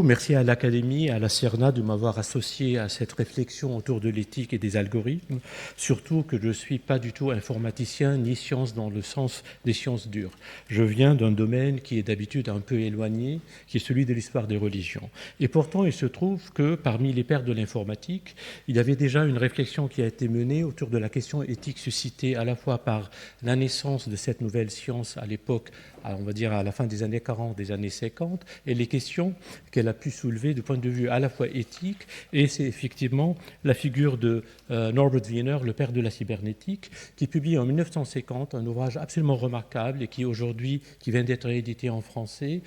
Merci à l'Académie, à la CERNA de m'avoir associé à cette réflexion autour de l'éthique et des algorithmes, surtout que je ne suis pas du tout informaticien ni science dans le sens des sciences dures. Je viens d'un domaine qui est d'habitude un peu éloigné, qui est celui de l'histoire des religions. Et pourtant, il se trouve que parmi les pères de l'informatique, il y avait déjà une réflexion qui a été menée autour de la question éthique suscitée à la fois par la naissance de cette nouvelle science à l'époque, on va dire à la fin des années 40, des années 50, et les questions qu'elle a pu soulever du point de vue à la fois éthique, et c'est effectivement la figure de Norbert Wiener, le père de la cybernétique, qui publie en 1950 un ouvrage absolument remarquable et qui aujourd'hui, qui vient d'être édité en français,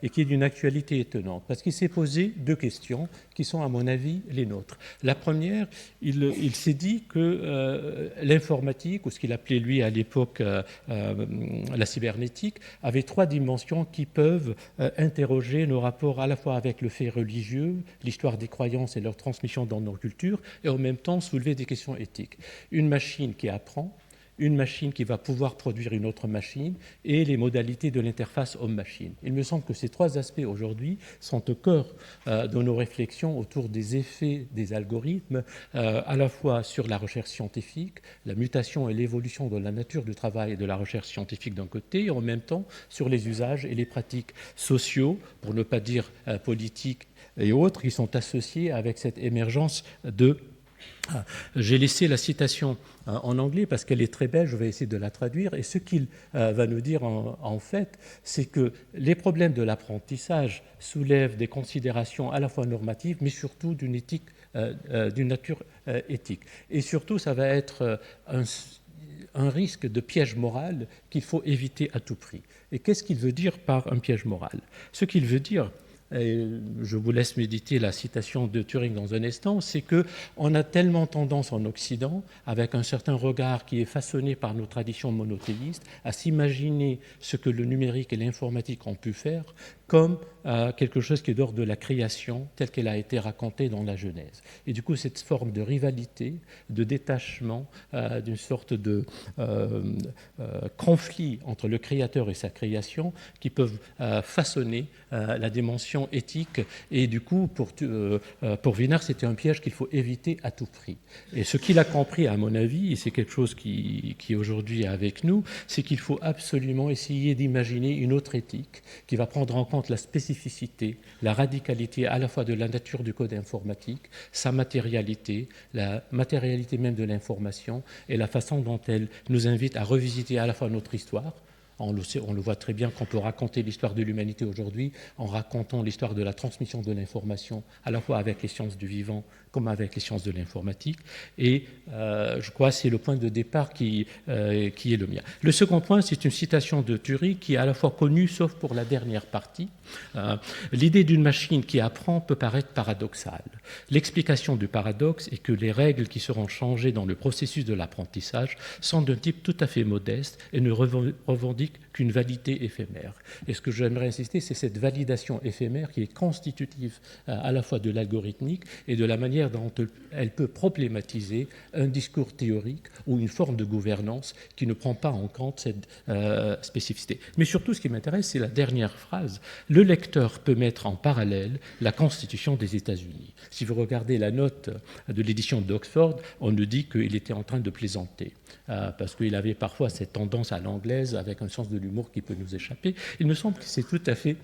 et qui est d'une actualité étonnante, parce qu'il s'est posé deux questions qui sont à mon avis les nôtres. La première, il s'est dit que l'informatique, ou ce qu'il appelait lui à l'époque la cybernétique, avait trois dimensions qui peuvent interroger nos rapports à la fois avec le fait religieux, l'histoire des croyances et leur transmission dans nos cultures, et en même temps soulever des questions éthiques. Une machine qui apprend, une machine qui va pouvoir produire une autre machine et les modalités de l'interface homme-machine. Il me semble que ces trois aspects aujourd'hui sont au cœur de nos réflexions autour des effets des algorithmes, à la fois sur la recherche scientifique, la mutation et l'évolution de la nature du travail et de la recherche scientifique d'un côté, et en même temps sur les usages et les pratiques sociaux, pour ne pas dire politiques et autres, qui sont associés avec cette émergence de... J'ai laissé la citation en anglais parce qu'elle est très belle, je vais essayer de la traduire. Et ce qu'il va nous dire en fait, c'est que les problèmes de l'apprentissage soulèvent des considérations à la fois normatives, mais surtout d'une nature éthique. Et surtout, ça va être un risque de piège moral qu'il faut éviter à tout prix. Et qu'est-ce qu'il veut dire par un piège moral ? Ce qu'il veut dire, et je vous laisse méditer la citation de Turing dans un instant, c'est qu'on a tellement tendance en Occident, avec un certain regard qui est façonné par nos traditions monothéistes, à s'imaginer ce que le numérique et l'informatique ont pu faire comme quelque chose qui est d'ordre de la création telle qu'elle a été racontée dans la Genèse. Et du coup, cette forme de rivalité, de détachement, d'une sorte de conflit entre le créateur et sa création qui peuvent façonner la dimension éthique. Et du coup, pour Wiener, c'était un piège qu'il faut éviter à tout prix. Et ce qu'il a compris, à mon avis, et c'est quelque chose qui est aujourd'hui avec nous, c'est qu'il faut absolument essayer d'imaginer une autre éthique qui va prendre en compte la spécificité, la radicalité à la fois de la nature du code informatique, sa matérialité, la matérialité même de l'information et la façon dont elle nous invite à revisiter à la fois notre histoire. On le voit très bien qu'on peut raconter l'histoire de l'humanité aujourd'hui en racontant l'histoire de la transmission de l'information, à la fois avec les sciences du vivant comme avec les sciences de l'informatique. Et je crois que c'est le point de départ qui est le mien. Le second point, c'est une citation de Turing qui est à la fois connue, sauf pour la dernière partie. L'idée d'une machine qui apprend peut paraître paradoxale. L'explication du paradoxe est que les règles qui seront changées dans le processus de l'apprentissage sont d'un type tout à fait modeste et ne revendiquent qu'une validité éphémère. Et ce que j'aimerais insister, c'est cette validation éphémère qui est constitutive à la fois de l'algorithmique et de la manière dont elle peut problématiser un discours théorique ou une forme de gouvernance qui ne prend pas en compte cette spécificité. Mais surtout, ce qui m'intéresse, c'est la dernière phrase. Le lecteur peut mettre en parallèle la Constitution des États-Unis. Si vous regardez la note de l'édition d'Oxford, on nous dit qu'il était en train de plaisanter, parce qu'il avait parfois cette tendance à l'anglaise avec un sens de l'humour qui peut nous échapper. Il me semble que c'est tout à fait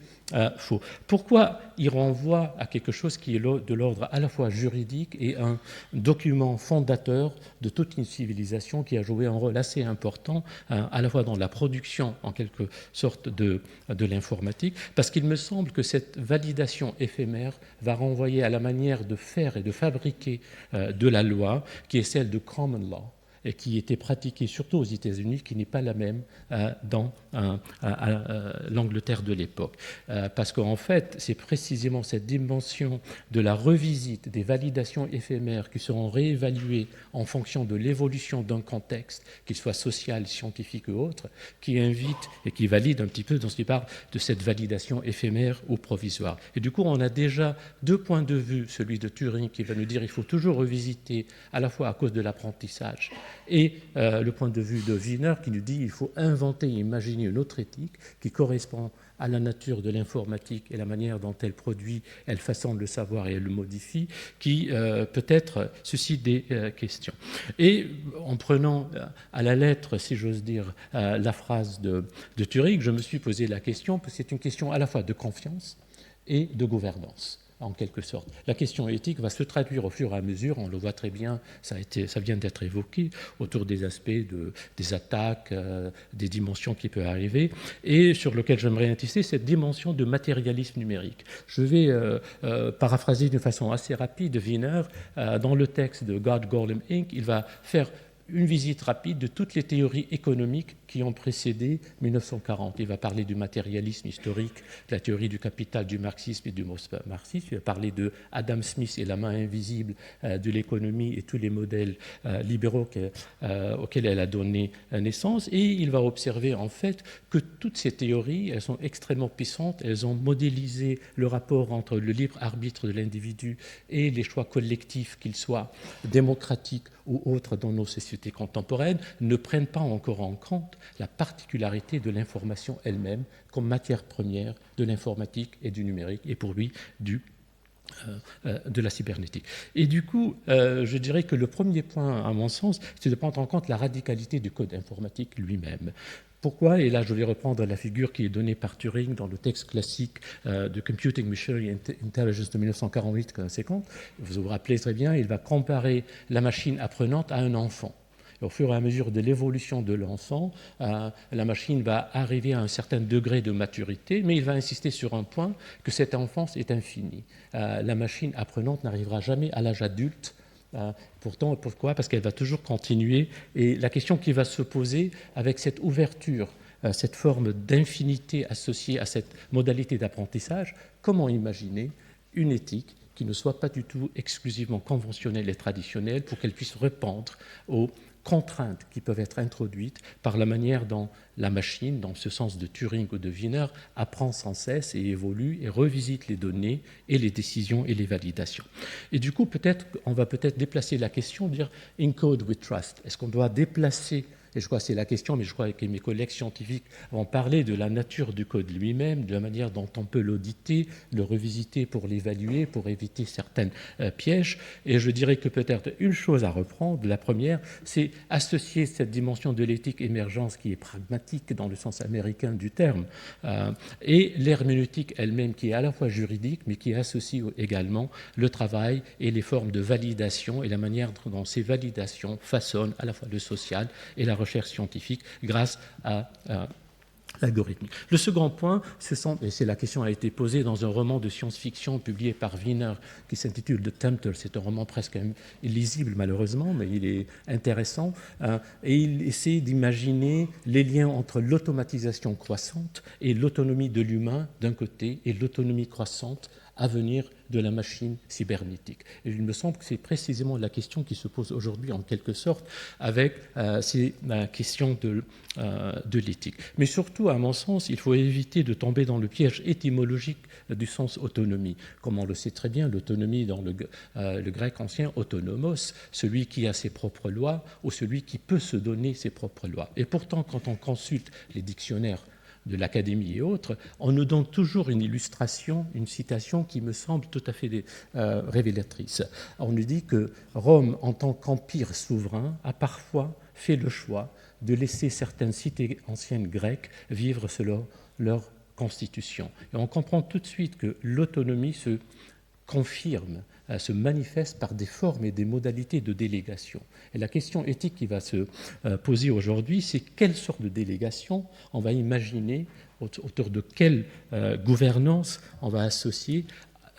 faux. Pourquoi il renvoie à quelque chose qui est de l'ordre à la fois juridique et un document fondateur de toute une civilisation qui a joué un rôle assez important à la fois dans la production en quelque sorte de l'informatique, parce qu'il me semble que cette validation éphémère va renvoyer à la manière de faire et de fabriquer de la loi qui est celle de common law, et qui était pratiquée surtout aux États-Unis, qui n'est pas la même dans l'Angleterre de l'époque. Parce qu'en fait, c'est précisément cette dimension de la revisite des validations éphémères qui seront réévaluées en fonction de l'évolution d'un contexte, qu'il soit social, scientifique ou autre, qui invite et qui valide un petit peu dans ce qui parle de cette validation éphémère ou provisoire. Et du coup, on a déjà deux points de vue, celui de Turing qui va nous dire qu'il faut toujours revisiter à la fois à cause de l'apprentissage, et le point de vue de Wiener qui nous dit qu'il faut inventer et imaginer une autre éthique qui correspond à la nature de l'informatique et la manière dont elle produit, elle façonne le savoir et elle le modifie, qui peut-être suscite des questions. Et en prenant à la lettre, si j'ose dire, la phrase de Turing, je me suis posé la question, parce que c'est une question à la fois de confiance et de gouvernance, en quelque sorte. La question éthique va se traduire au fur et à mesure, on le voit très bien, ça vient d'être évoqué, autour des aspects des attaques, des dimensions qui peuvent arriver, et sur lequel j'aimerais insister, cette dimension de matérialisme numérique. Je vais paraphraser d'une façon assez rapide Wiener, dans le texte de God, Golem Inc., il va faire une visite rapide de toutes les théories économiques qui ont précédé 1940. Il va parler du matérialisme historique, de la théorie du capital, du marxisme et du marxisme. Il va parler de Adam Smith et la main invisible de l'économie et tous les modèles libéraux auxquels elle a donné naissance. Et il va observer en fait que toutes ces théories, elles sont extrêmement puissantes. Elles ont modélisé le rapport entre le libre arbitre de l'individu et les choix collectifs, qu'ils soient démocratiques ou autres dans nos sociétés contemporaines, ne prennent pas encore en compte la particularité de l'information elle-même comme matière première de l'informatique et du numérique, et pour lui de la cybernétique. Et du coup, je dirais que le premier point, à mon sens, c'est de prendre en compte la radicalité du code informatique lui-même. Pourquoi? Et là, je vais reprendre la figure qui est donnée par Turing dans le texte classique de Computing Machinery Intelligence de 1948-50. Vous vous rappelez très bien, il va comparer la machine apprenante à un enfant. Au fur et à mesure de l'évolution de l'enfant, la machine va arriver à un certain degré de maturité, mais il va insister sur un point, que cette enfance est infinie. La machine apprenante n'arrivera jamais à l'âge adulte. Pourtant, pourquoi? Parce qu'elle va toujours continuer. Et la question qui va se poser avec cette ouverture, cette forme d'infinité associée à cette modalité d'apprentissage, comment imaginer une éthique qui ne soit pas du tout exclusivement conventionnelle et traditionnelle pour qu'elle puisse répondre aux contraintes qui peuvent être introduites par la manière dont la machine, dans ce sens de Turing ou de Wiener, apprend sans cesse et évolue et revisite les données et les décisions et les validations. Et du coup, on va peut-être déplacer la question, dire « in code we trust ». Est-ce qu'on doit déplacer, et je crois que c'est la question, mais je crois que mes collègues scientifiques vont parler de la nature du code lui-même, de la manière dont on peut l'auditer, le revisiter pour l'évaluer, pour éviter certains pièges. Et je dirais que peut-être une chose à reprendre, la première, c'est associer cette dimension de l'éthique émergence qui est pragmatique dans le sens américain du terme, et l'herméneutique elle-même qui est à la fois juridique, mais qui associe également le travail et les formes de validation et la manière dont ces validations façonnent à la fois le social et la recherche scientifique grâce à l'algorithme. Le second point, et c'est la question a été posée dans un roman de science-fiction publié par Wiener qui s'intitule The Tempter. C'est un roman presque illisible malheureusement, mais il est intéressant. Et il essaie d'imaginer les liens entre l'automatisation croissante et l'autonomie de l'humain d'un côté et l'autonomie croissante à venir de la machine cybernétique. Et il me semble que c'est précisément la question qui se pose aujourd'hui en quelque sorte avec ces questions de l'éthique. Mais surtout, à mon sens, il faut éviter de tomber dans le piège étymologique du sens autonomie. Comme on le sait très bien, l'autonomie dans le grec ancien, autonomos, celui qui a ses propres lois ou celui qui peut se donner ses propres lois. Et pourtant, quand on consulte les dictionnaires de l'Académie et autres, on nous donne toujours une illustration, une citation qui me semble tout à fait révélatrice. On nous dit que Rome, en tant qu'empire souverain, a parfois fait le choix de laisser certaines cités anciennes grecques vivre selon leur constitution. Et on comprend tout de suite que l'autonomie se confirme, se manifeste par des formes et des modalités de délégation. Et la question éthique qui va se poser aujourd'hui, c'est quelle sorte de délégation on va imaginer, autour de quelle gouvernance on va associer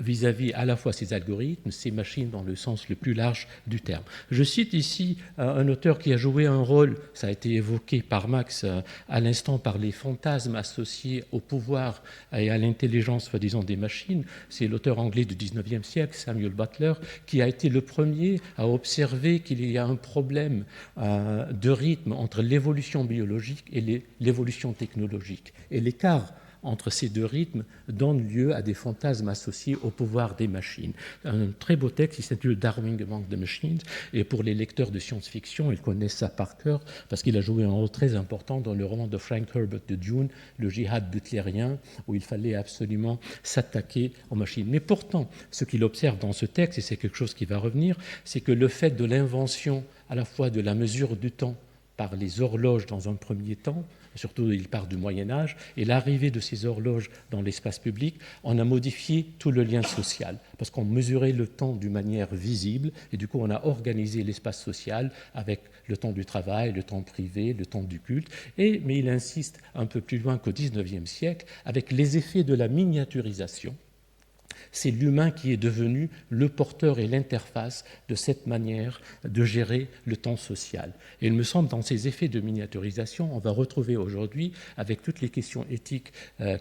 vis-à-vis à la fois ces algorithmes, ces machines dans le sens le plus large du terme. Je cite ici un auteur qui a joué un rôle, ça a été évoqué par Max à l'instant, par les fantasmes associés au pouvoir et à l'intelligence, soi-disant, des machines. C'est l'auteur anglais du 19e siècle, Samuel Butler, qui a été le premier à observer qu'il y a un problème de rythme entre l'évolution biologique et l'évolution technologique. Et l'écart entre ces deux rythmes donne lieu à des fantasmes associés au pouvoir des machines. Un très beau texte qui s'intitule Darwin Among the Machines, et pour les lecteurs de science-fiction, ils connaissent ça par cœur parce qu'il a joué un rôle très important dans le roman de Frank Herbert de Dune, le djihad butlérien, où il fallait absolument s'attaquer aux machines. Mais pourtant, ce qu'il observe dans ce texte, et c'est quelque chose qui va revenir, c'est que le fait de l'invention à la fois de la mesure du temps par les horloges dans un premier temps, surtout il part du Moyen-Âge, et l'arrivée de ces horloges dans l'espace public, on a modifié tout le lien social, parce qu'on mesurait le temps d'une manière visible, et du coup on a organisé l'espace social avec le temps du travail, le temps privé, le temps du culte, mais il insiste un peu plus loin qu'au XIXe siècle, avec les effets de la miniaturisation. C'est l'humain qui est devenu le porteur et l'interface de cette manière de gérer le temps social. Et il me semble, dans ces effets de miniaturisation, on va retrouver aujourd'hui, avec toutes les questions éthiques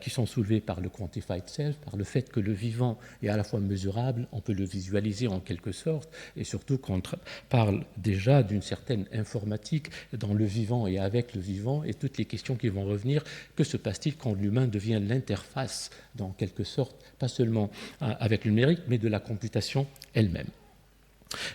qui sont soulevées par le quantified self, par le fait que le vivant est à la fois mesurable, on peut le visualiser en quelque sorte, et surtout qu'on parle déjà d'une certaine informatique dans le vivant et avec le vivant, et toutes les questions qui vont revenir. Que se passe-t-il quand l'humain devient l'interface, dans quelque sorte, pas seulement avec le numérique, mais de la computation elle-même.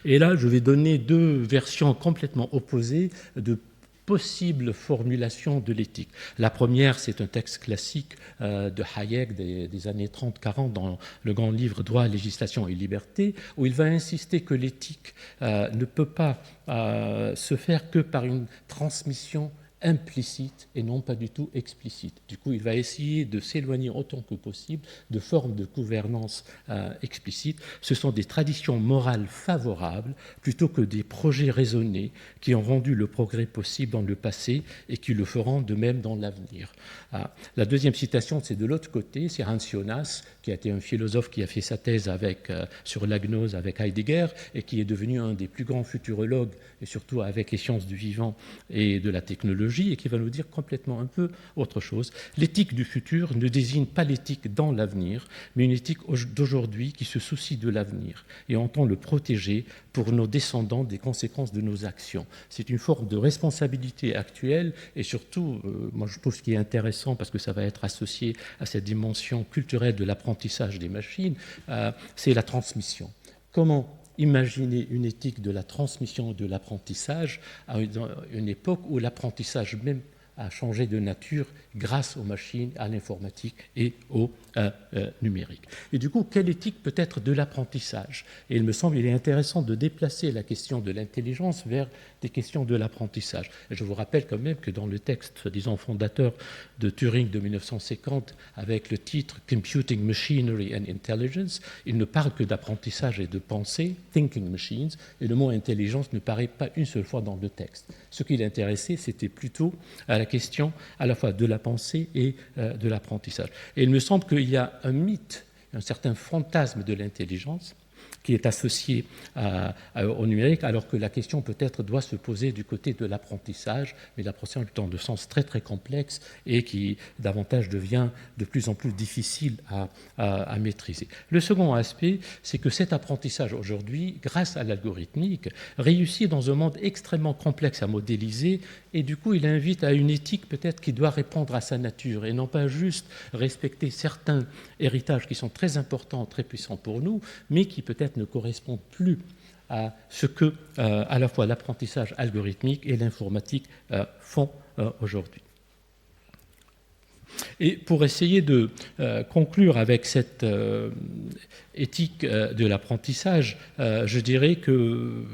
Et là, je vais donner deux versions complètement opposées de possibles formulations de l'éthique. La première, c'est un texte classique de Hayek des années 30-40 dans le grand livre Droit, législation et liberté, où il va insister que l'éthique ne peut pas se faire que par une transmission implicite et non pas du tout explicite. Du coup, il va essayer de s'éloigner autant que possible de formes de gouvernance explicite. Ce sont des traditions morales favorables plutôt que des projets raisonnés qui ont rendu le progrès possible dans le passé et qui le feront de même dans l'avenir. La deuxième citation, c'est de l'autre côté, c'est Hans Jonas, qui a été un philosophe qui a fait sa thèse sur la gnose avec Heidegger et qui est devenu un des plus grands futurologues, et surtout avec les sciences du vivant et de la technologie, et qui va nous dire complètement un peu autre chose. L'éthique du futur ne désigne pas l'éthique dans l'avenir, mais une éthique d'aujourd'hui qui se soucie de l'avenir et entend le protéger pour nos descendants des conséquences de nos actions. C'est une forme de responsabilité actuelle, et surtout, moi je trouve ce qui est intéressant, parce que ça va être associé à cette dimension culturelle de l'apprentissage des machines, c'est la transmission. Comment imaginer une éthique de la transmission et de l'apprentissage à une époque où l'apprentissage même a changé de nature grâce aux machines, à l'informatique et au numérique. Et du coup, quelle éthique peut être de l'apprentissage ? Et il me semble qu'il est intéressant de déplacer la question de l'intelligence vers des questions de l'apprentissage. Et je vous rappelle quand même que dans le texte, disons, fondateur de Turing de 1950, avec le titre « Computing Machinery and Intelligence », il ne parle que d'apprentissage et de pensée, « Thinking Machines », et le mot « intelligence » ne paraît pas une seule fois dans le texte. Ce qui l'intéressait, c'était plutôt à la question à la fois de la pensée et de l'apprentissage. Et il me semble qu'il y a un mythe, un certain fantasme de l'intelligence qui est associé au numérique, alors que la question peut-être doit se poser du côté de l'apprentissage, mais l'apprentissage étant de sens très très complexe et qui davantage devient de plus en plus difficile à maîtriser. Le second aspect, c'est que cet apprentissage aujourd'hui, grâce à l'algorithmique, réussit dans un monde extrêmement complexe à modéliser, et du coup il invite à une éthique peut-être qui doit répondre à sa nature et non pas juste respecter certains héritages qui sont très importants, très puissants pour nous, mais qui peut-être ne correspondent plus à ce que à la fois l'apprentissage algorithmique et l'informatique font aujourd'hui. Et pour essayer de conclure avec cette éthique de l'apprentissage, je dirais que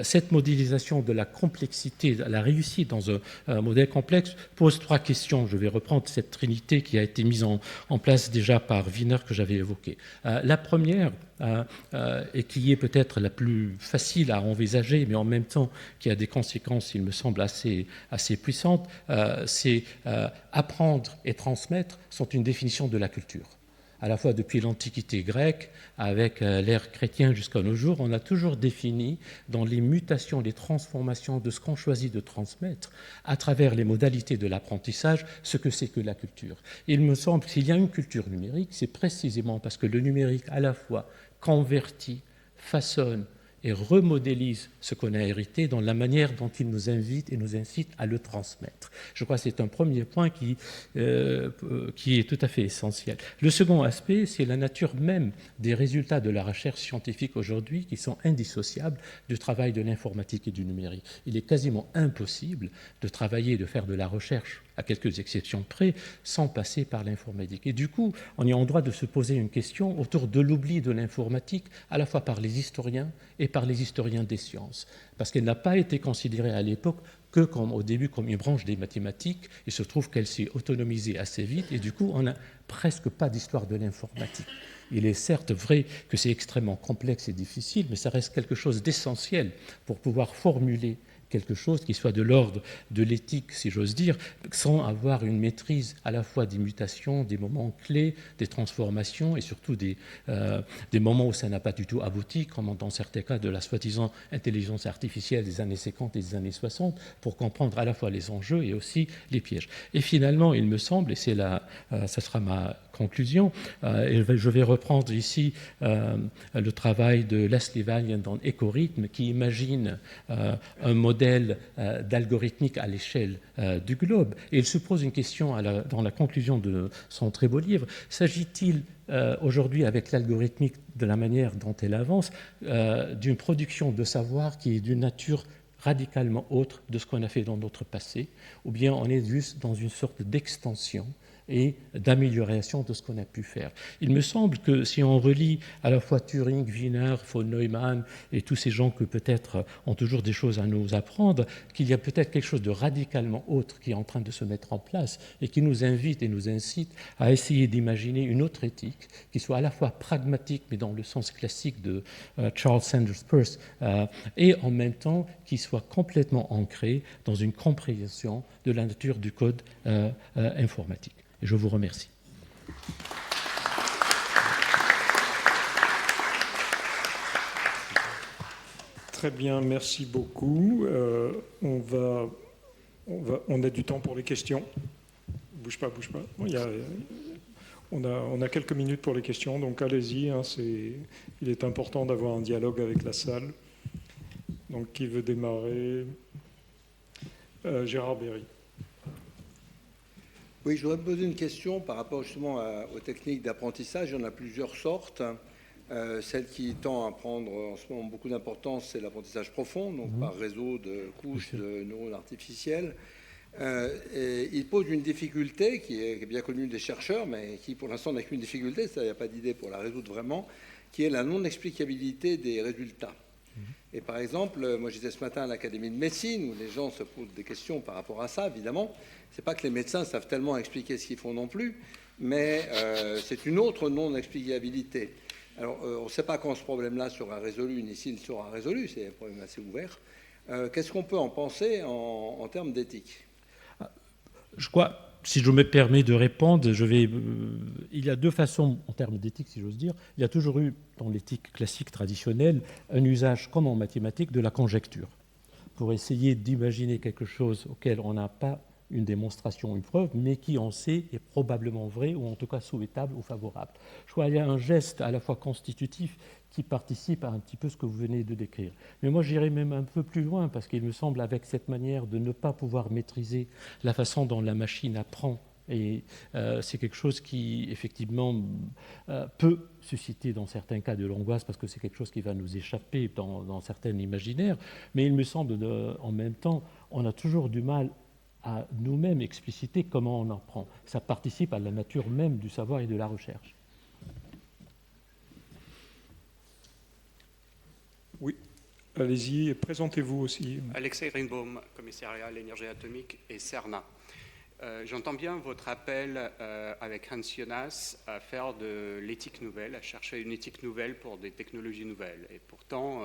cette modélisation de la complexité, la réussite dans un modèle complexe pose trois questions. Je vais reprendre cette trinité qui a été mise en place déjà par Wiener que j'avais évoquée. La première, et qui est peut-être la plus facile à envisager, mais en même temps qui a des conséquences, il me semble, assez puissantes, c'est apprendre et transmettre sont une définition de la culture. À la fois depuis l'Antiquité grecque, avec l'ère chrétienne jusqu'à nos jours, on a toujours défini dans les mutations, les transformations de ce qu'on choisit de transmettre, à travers les modalités de l'apprentissage, ce que c'est que la culture. Et il me semble que s'il y a une culture numérique, c'est précisément parce que le numérique à la fois convertit, façonne et remodélise ce qu'on a hérité dans la manière dont il nous invite et nous incite à le transmettre. Je crois que c'est un premier point qui est tout à fait essentiel. Le second aspect, c'est la nature même des résultats de la recherche scientifique aujourd'hui qui sont indissociables du travail de l'informatique et du numérique. Il est quasiment impossible de travailler, de faire de la recherche, à quelques exceptions près, sans passer par l'informatique. Et du coup, on est en droit de se poser une question autour de l'oubli de l'informatique, à la fois par les historiens et par les historiens des sciences, parce qu'elle n'a pas été considérée à l'époque que au début comme une branche des mathématiques. Il se trouve qu'elle s'est autonomisée assez vite et du coup on n'a presque pas d'histoire de l'informatique. Il est certes vrai que c'est extrêmement complexe et difficile, mais ça reste quelque chose d'essentiel pour pouvoir formuler quelque chose qui soit de l'ordre de l'éthique, si j'ose dire, sans avoir une maîtrise à la fois des mutations, des moments clés, des transformations et surtout des moments où ça n'a pas du tout abouti, comme dans certains cas de la soi-disant intelligence artificielle des années 50 et des années 60, pour comprendre à la fois les enjeux et aussi les pièges. Et finalement, il me semble, et c'est là, ça sera ma conclusion, et je vais reprendre ici le travail de Leslie Valiant dans Écorhythme, qui imagine un modèle d'algorithmique à l'échelle du globe. Et il se pose une question dans la conclusion de son très beau livre. S'agit-il aujourd'hui, avec l'algorithmique, de la manière dont elle avance, d'une production de savoir qui est d'une nature radicalement autre de ce qu'on a fait dans notre passé, ou bien on est juste dans une sorte d'extension et d'amélioration de ce qu'on a pu faire. Il me semble que si on relit à la fois Turing, Wiener, von Neumann et tous ces gens que peut-être ont toujours des choses à nous apprendre, qu'il y a peut-être quelque chose de radicalement autre qui est en train de se mettre en place et qui nous invite et nous incite à essayer d'imaginer une autre éthique qui soit à la fois pragmatique, mais dans le sens classique de Charles Sanders Peirce, et en même temps qui soit complètement ancrée dans une compréhension de la nature du code informatique. Et je vous remercie. Très bien, merci beaucoup. On a du temps pour les questions. Bouge pas. Bon, on a quelques minutes pour les questions, donc allez-y. Il est important d'avoir un dialogue avec la salle. Donc, qui veut démarrer? Gérard Berry. Oui, je voudrais me poser une question par rapport justement aux techniques d'apprentissage. Il y en a plusieurs sortes. Celle qui tend à prendre en ce moment beaucoup d'importance, c'est l'apprentissage profond, donc par réseau de couches de neurones artificiels. Et il pose une difficulté qui est bien connue des chercheurs, mais qui pour l'instant n'a qu'une difficulté, il n'y a pas d'idée pour la résoudre vraiment, qui est la non-explicabilité des résultats. Et par exemple, moi j'étais ce matin à l'Académie de médecine où les gens se posent des questions par rapport à ça, évidemment. C'est pas que les médecins savent tellement expliquer ce qu'ils font non plus, mais c'est une autre non-explicabilité. Alors, on ne sait pas quand ce problème-là sera résolu, ni s'il sera résolu, c'est un problème assez ouvert. Qu'est-ce qu'on peut en penser en termes d'éthique? Je crois, si je me permets de répondre, il y a deux façons en termes d'éthique, si j'ose dire. Il y a toujours eu, dans l'éthique classique traditionnelle, un usage, comme en mathématiques, de la conjecture, pour essayer d'imaginer quelque chose auquel on n'a pas une démonstration, une preuve, mais qui, on sait, est probablement vrai, ou en tout cas souhaitable ou favorable. Je crois qu'il y a un geste à la fois constitutif qui participe à un petit peu ce que vous venez de décrire. Mais moi, j'irai même un peu plus loin, parce qu'il me semble, avec cette manière de ne pas pouvoir maîtriser la façon dont la machine apprend, et c'est quelque chose qui, effectivement, peut susciter dans certains cas de l'angoisse, parce que c'est quelque chose qui va nous échapper dans certains imaginaires, mais il me semble, en même temps, on a toujours du mal à nous-mêmes expliciter comment on apprend. Ça participe à la nature même du savoir et de la recherche. Oui, allez-y, présentez-vous aussi. Alexei Greenbaum, commissariat à l'énergie atomique et CERNA. J'entends bien votre appel avec Hans Jonas à faire de l'éthique nouvelle, à chercher une éthique nouvelle pour des technologies nouvelles. Et pourtant,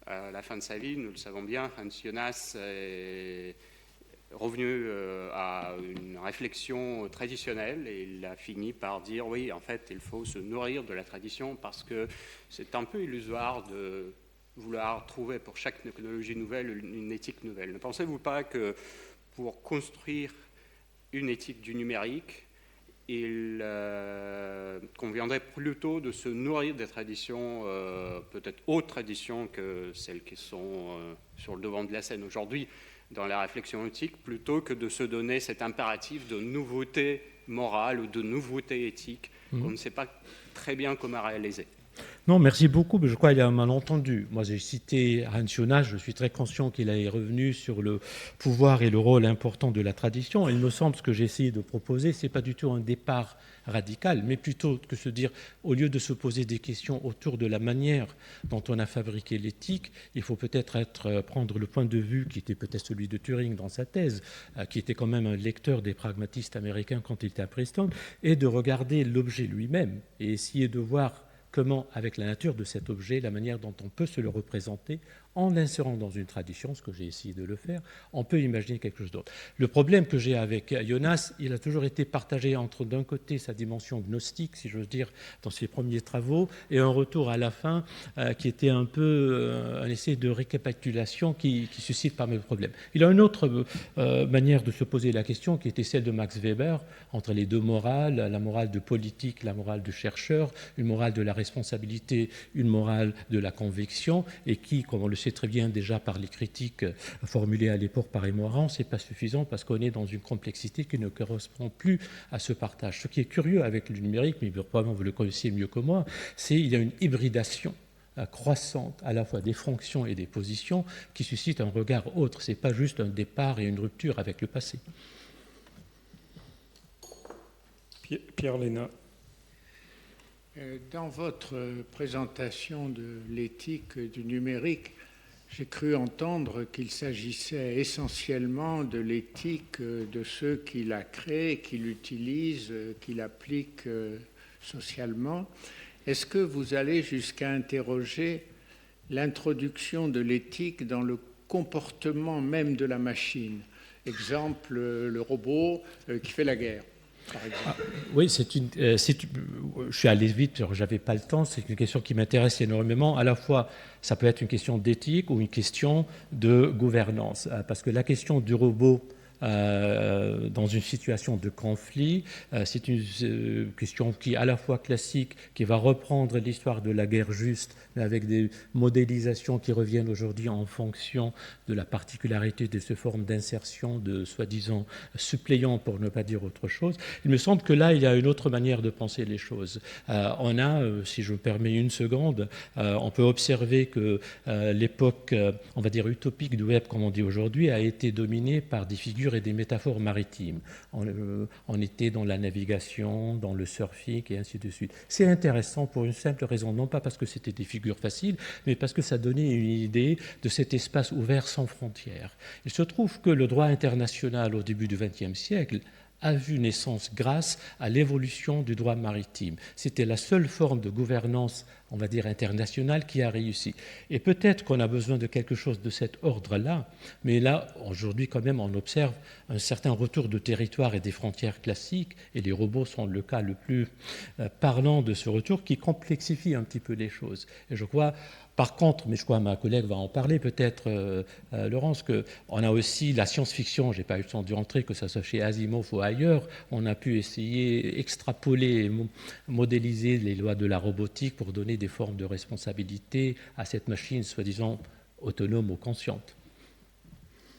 à la fin de sa vie, nous le savons bien, Hans Jonas est revenu à une réflexion traditionnelle et il a fini par dire oui, en fait, il faut se nourrir de la tradition parce que c'est un peu illusoire de vouloir trouver pour chaque technologie nouvelle une éthique nouvelle. Ne pensez-vous pas que pour construire une éthique du numérique, il conviendrait plutôt de se nourrir des traditions, peut-être autres traditions que celles qui sont sur le devant de la scène aujourd'hui dans la réflexion éthique, plutôt que de se donner cet impératif de nouveauté morale ou de nouveauté éthique qu'on ne sait pas très bien comment réaliser. Non, merci beaucoup, mais je crois qu'il y a un malentendu. Moi, j'ai cité Hans Jonas, je suis très conscient qu'il est revenu sur le pouvoir et le rôle important de la tradition. Il me semble que ce que j'ai essayé de proposer, ce n'est pas du tout un départ radical, mais plutôt que se dire, au lieu de se poser des questions autour de la manière dont on a fabriqué l'éthique, il faut peut-être prendre le point de vue qui était peut-être celui de Turing dans sa thèse, qui était quand même un lecteur des pragmatistes américains quand il était à Princeton, et de regarder l'objet lui-même et essayer de voir comment, avec la nature de cet objet, la manière dont on peut se le représenter, en l'insérant dans une tradition, ce que j'ai essayé de le faire, on peut imaginer quelque chose d'autre. Le problème que j'ai avec Jonas, il a toujours été partagé entre, d'un côté, sa dimension gnostique, si j'ose dire, dans ses premiers travaux, et un retour à la fin qui était un peu un essai de récapitulation qui suscite pas mal de problèmes. Il a une autre manière de se poser la question, qui était celle de Max Weber, entre les deux morales, la morale de politique, la morale de chercheur, une morale de la responsabilité, une morale de la conviction, et qui, comme on le sait très bien déjà par les critiques formulées à l'époque par Emoran, ce n'est pas suffisant parce qu'on est dans une complexité qui ne correspond plus à ce partage. Ce qui est curieux avec le numérique, mais probablement vous le connaissez mieux que moi, c'est qu'il y a une hybridation croissante à la fois des fonctions et des positions qui suscite un regard autre. Ce n'est pas juste un départ et une rupture avec le passé. Pierre Léna. Dans votre présentation de l'éthique du numérique, j'ai cru entendre qu'il s'agissait essentiellement de l'éthique de ceux qui la créent, qui l'utilisent, qui l'appliquent socialement. Est-ce que vous allez jusqu'à interroger l'introduction de l'éthique dans le comportement même de la machine? Exemple, le robot qui fait la guerre. Oui, je suis allé vite, je n'avais pas le temps, c'est une question qui m'intéresse énormément. À la fois, ça peut être une question d'éthique ou une question de gouvernance, parce que la question du robot dans une situation de conflit, c'est une question qui est à la fois classique, qui va reprendre l'histoire de la guerre juste, mais avec des modélisations qui reviennent aujourd'hui en fonction de la particularité de ces formes d'insertion, de soi-disant suppléants pour ne pas dire autre chose. Il me semble que là, il y a une autre manière de penser les choses. On a, si je me permets une seconde, on peut observer que l'époque, on va dire utopique du web, comme on dit aujourd'hui, a été dominée par des figures et des métaphores maritimes. On était dans la navigation, dans le surfing et ainsi de suite. C'est intéressant pour une simple raison, non pas parce que c'était des figures faciles, mais parce que ça donnait une idée de cet espace ouvert sans frontières. Il se trouve que le droit international au début du XXe siècle a vu naissance grâce à l'évolution du droit maritime. C'était la seule forme de gouvernance, on va dire, internationale qui a réussi. Et peut-être qu'on a besoin de quelque chose de cet ordre-là, mais là, aujourd'hui, quand même, on observe un certain retour de territoire et des frontières classiques, et les robots sont le cas le plus parlant de ce retour qui complexifie un petit peu les choses. Et je crois... Par contre, mais je crois que ma collègue va en parler peut-être, Laurence, qu'on a aussi la science-fiction, je n'ai pas eu le temps d'y entrer, que ce soit chez Asimov ou ailleurs, on a pu essayer, extrapoler, modéliser les lois de la robotique pour donner des formes de responsabilité à cette machine soi-disant autonome ou consciente.